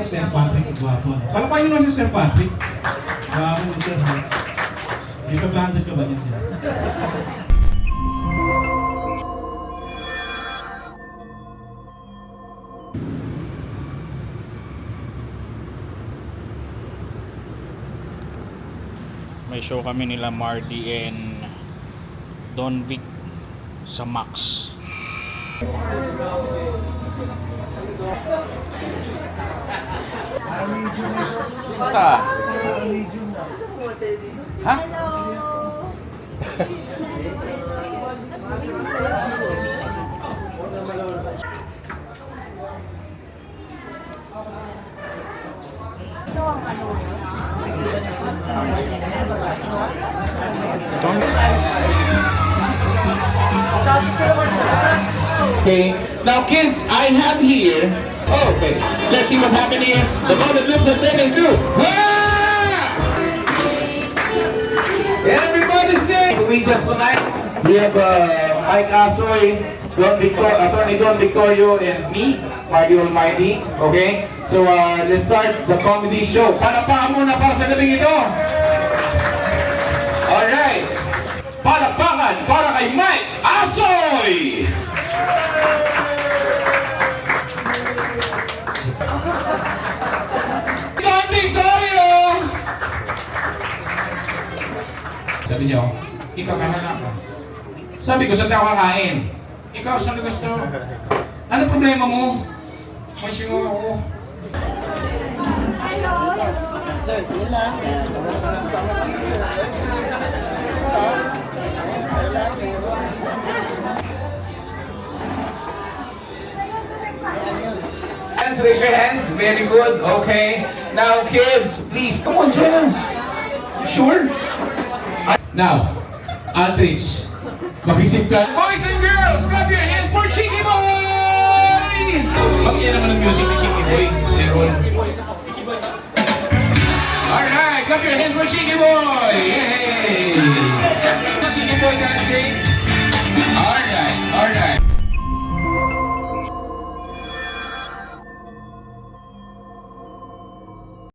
Sir Patrick, gwapo. Palakpakan nyo naman si Sir Patrick. Gwapo ni Sir. May pag-100 ka ba niyan siya? May show kami nila Marty and Don Vic sa Max. Basta? Ha? Okay, now kids, I have here. Oh, okay, let's see what happened here. The moment looks at them and do. Everybody say. We just tonight. We have Mike Asoy, Attorney Don Victorio, and me, Marty Almighty. Okay, so let's start the comedy show. Palakpakan muna para sa gabing ito. Alright. Palakpakan para kay Mike Asoy! Don Victorio! Sabi niyo, ikaw kahala ka. Sabi ko, saan tayo kakain? Ikaw, saan gusto? Ano problema mo? May singaw ako. Sir, yun lang. Hands, raise your hands. Very good. Okay. Now, kids, please come on, join us. Sure. Now, Aldrich, mag-isip ka. Boys and girls, clap your hands for Chicky Boy! Pag-iyan naman ang music ni Chicky Boy. Meron. Alright, clap your hands for Chicky Boy! Yay! Chicky Boy dancing.